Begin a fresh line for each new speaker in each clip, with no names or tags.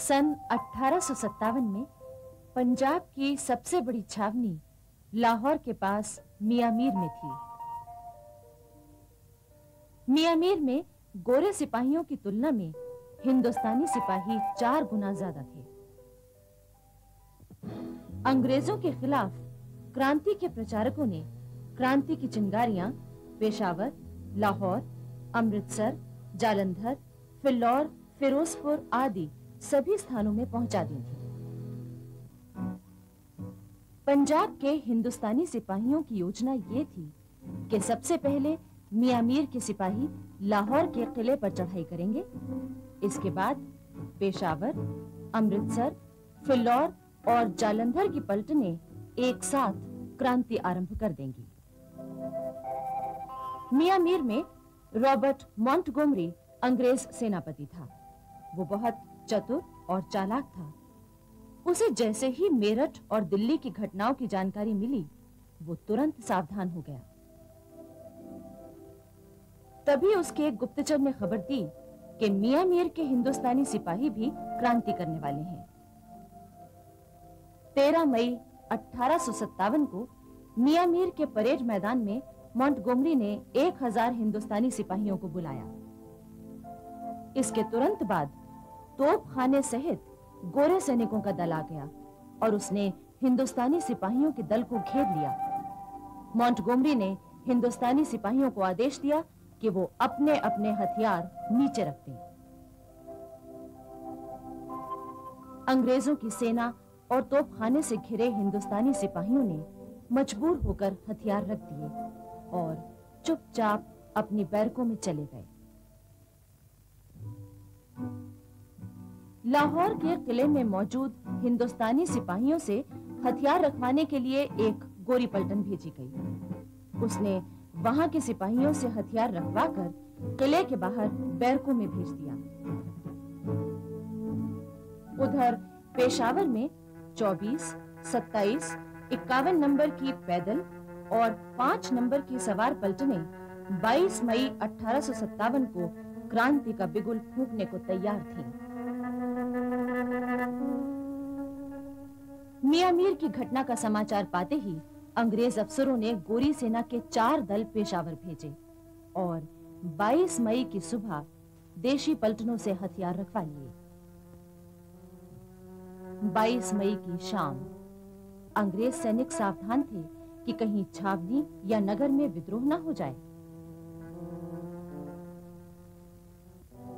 सन 1857 में पंजाब की सबसे बड़ी छावनी लाहौर के पास मियां मीर में थी। मियां मीर में गोरे सिपाहियों की तुलना में हिंदुस्तानी सिपाही 4 गुना ज्यादा थे। अंग्रेजों के खिलाफ क्रांति के प्रचारकों ने क्रांति की चिंगारियां पेशावर, लाहौर, अमृतसर, जालंधर, फिल्लौर, फिरोजपुर आदि सभी स्थानों में पहुंचा दी थी। पंजाब के हिंदुस्तानी सिपाहियों की योजना ये थी कि सबसे पहले मियां मीर के सिपाही लाहौर के किले पर चढ़ाई करेंगे, इसके बाद पेशावर, अमृतसर, फिल्लौर और जालंधर की पलटनें एक साथ क्रांति आरंभ कर देंगी। मियां मीर में रॉबर्ट मॉन्टगोमरी अंग्रेज सेनापति था। वो बहुत चतुर और चालाक था। उसे जैसे ही मेरठ और दिल्ली की घटनाओं की जानकारी मिली, वो तुरंत सावधान हो गया। तभी उसके एक गुप्तचर ने खबर दी कि मियां मीर के हिंदुस्तानी सिपाही भी क्रांति करने वाले हैं। 13 मई 1857 को मियां मीर के परेड मैदान में मॉन्टगोमरी ने 1000 हिंदुस्तानी सिपाहियों को बुलाया। इसके तुरंत बाद तोपखाने सहित गोरे सैनिकों का दल आ गया और उसने हिंदुस्तानी सिपाहियों के दल को घेर लिया। मॉन्टगोमरी ने हिंदुस्तानी सिपाहियों को आदेश दिया कि वो अपने अपने हथियार नीचे रख दें। अंग्रेजों की सेना और तोपखाने से घिरे हिंदुस्तानी सिपाहियों ने मजबूर होकर हथियार रख दिए और चुपचाप अपनी बैरकों में चले गए। लाहौर के किले में मौजूद हिंदुस्तानी सिपाहियों से हथियार रखवाने के लिए एक गोरी पलटन भेजी गई। उसने वहां के सिपाहियों से हथियार रखवाकर किले के बाहर बैरकों में भेज दिया। उधर पेशावर में 24, 27, 51 नंबर की पैदल और 5 नंबर की सवार पलटनें 22 मई 1857 को क्रांति का बिगुल फूंकने को तैयार थीं। मियां मीर की घटना का समाचार पाते ही अंग्रेज अफसरों ने गोरी सेना के 4 दल पेशावर भेजे और 22 मई की सुबह देशी पलटनों से हथियार रखवा लिए। 22 मई की शाम अंग्रेज सैनिक सावधान थे कि कहीं छावनी या नगर में विद्रोह न हो जाए,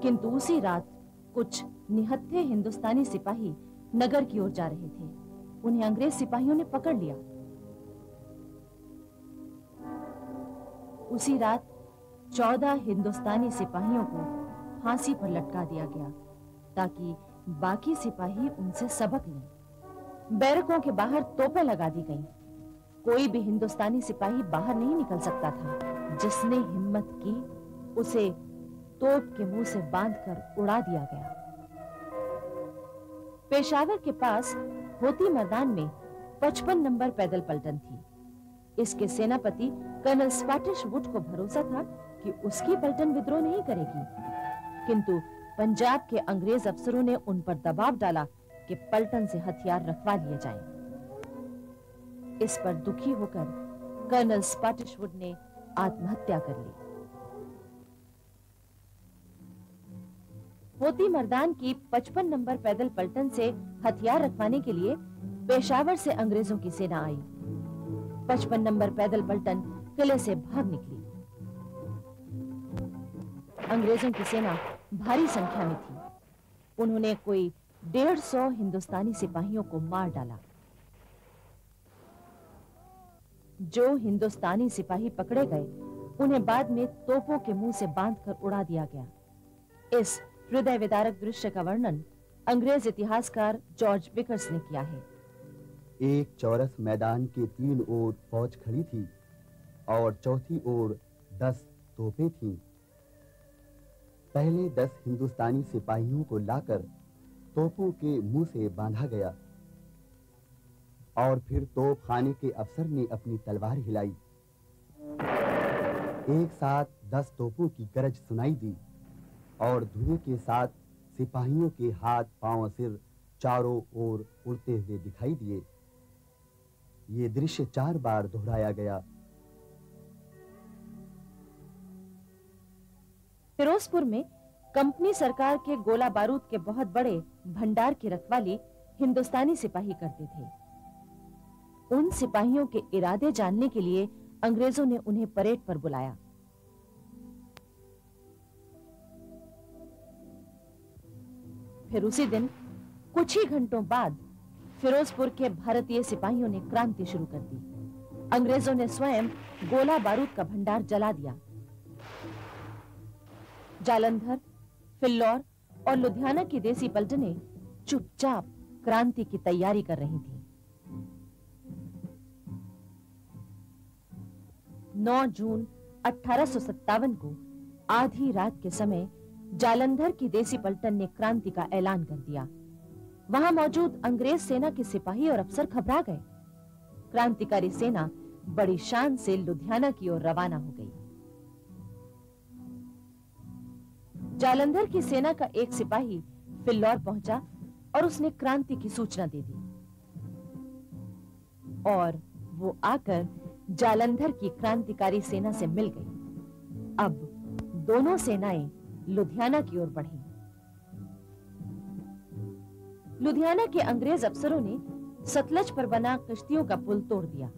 किंतु उसी रात कुछ निहत्थे हिंदुस्तानी सिपाही नगर की ओर जा रहे थे। उन्हें अंग्रेज सिपाहियों ने पकड़ लिया। उसी रात 14 हिंदुस्तानी सिपाहियों को फांसी पर लटका दिया गया ताकि बाकी सिपाही उनसे सबक लें। बैरकों के बाहर तोपें लगा दी गईं। कोई भी हिंदुस्तानी सिपाही बाहर नहीं निकल सकता था। जिसने हिम्मत की उसे तोप के मुंह से बांधकर उड़ा दिया गया। पेशावर के पास होती मैदान में 55 नंबर पैदल पलटन थी। इसके सेनापति कर्नल स्पैटिश वुड को भरोसा था कि उसकी पलटन विद्रोह नहीं करेगी, किंतु पंजाब के अंग्रेज अफसरों ने उन पर दबाव डाला कि पलटन से हथियार रखवा लिए जाएं। इस पर दुखी होकर कर्नल स्पैटिश वुड ने आत्महत्या कर ली। होती मर्दान की 55 नंबर पैदल पलटन से हथियार रखवाने के लिए पेशावर से अंग्रेजों की सेना आई। 55 नंबर पैदल पलटन किले से भाग निकली। अंग्रेजों की सेना भारी संख्या में थी। उन्होंने कोई 150 हिंदुस्तानी सिपाहियों को मार डाला। जो हिंदुस्तानी सिपाही पकड़े गए उन्हें बाद में तोपों के मुंह से बांधकर उड़ा दिया गया। इस हृदय विदारक दृश्य का वर्णन अंग्रेज इतिहासकार जॉर्ज विकर्स ने किया है।
एक चौरस मैदान के 3 ओर फौज खड़ी थी और चौथी ओर 10 तोपें थीं। पहले 10 हिंदुस्तानी सिपाहियों को लाकर तोपों के मुंह से बांधा गया और फिर तोपखाने के अफसर ने अपनी तलवार हिलाई। एक साथ 10 तोपों की गरज सुनाई दी और धुएं के साथ सिपाहियों के हाथ पांव सिर चारों ओर उड़ते हुए दिखाई दिए। ये दृश्य 4 बार दोहराया गया।
फिरोजपुर में कंपनी सरकार के गोला बारूद के बहुत बड़े भंडार की रखवाली हिंदुस्तानी सिपाही करते थे। उन सिपाहियों के इरादे जानने के लिए अंग्रेजों ने उन्हें परेड पर बुलाया। फिर उसी दिन कुछ ही घंटों बाद फिरोजपुर के भारतीय सिपाहियों ने क्रांति शुरू कर दी। अंग्रेजों ने स्वयं गोला बारूद का भंडार जला दिया। जालंधर, फिल्लौर और लुधियाना की देसी पलटनें चुपचाप क्रांति की तैयारी कर रही थीं। 9 जून 1857 को आधी रात के समय जालंधर की देसी पलटन ने क्रांति का ऐलान कर दिया। वहां मौजूद अंग्रेज सेना के सिपाही और अफसर घबरा गए। क्रांतिकारी सेना बड़ी शान से लुधियाना की ओर रवाना हो गई। जालंधर की सेना का एक सिपाही फिल्लौर पहुंचा और उसने क्रांति की सूचना दे दी और वो आकर जालंधर की क्रांतिकारी सेना से मिल गई। अब दोनों सेनाएं लुधियाना की ओर बढ़ीं। लुधियाना के अंग्रेज अफसरों ने सतलज पर बना कश्तियों का पुल तोड़ दिया।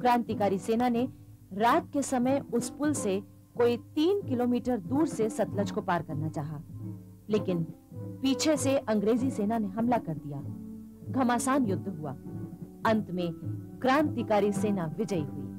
क्रांतिकारी सेना ने रात के समय उस पुल से कोई 3 किलोमीटर दूर से सतलज को पार करना चाहा, लेकिन पीछे से अंग्रेजी सेना ने हमला कर दिया। घमासान युद्ध हुआ। अंत में क्रांतिकारी सेना विजयी हुई।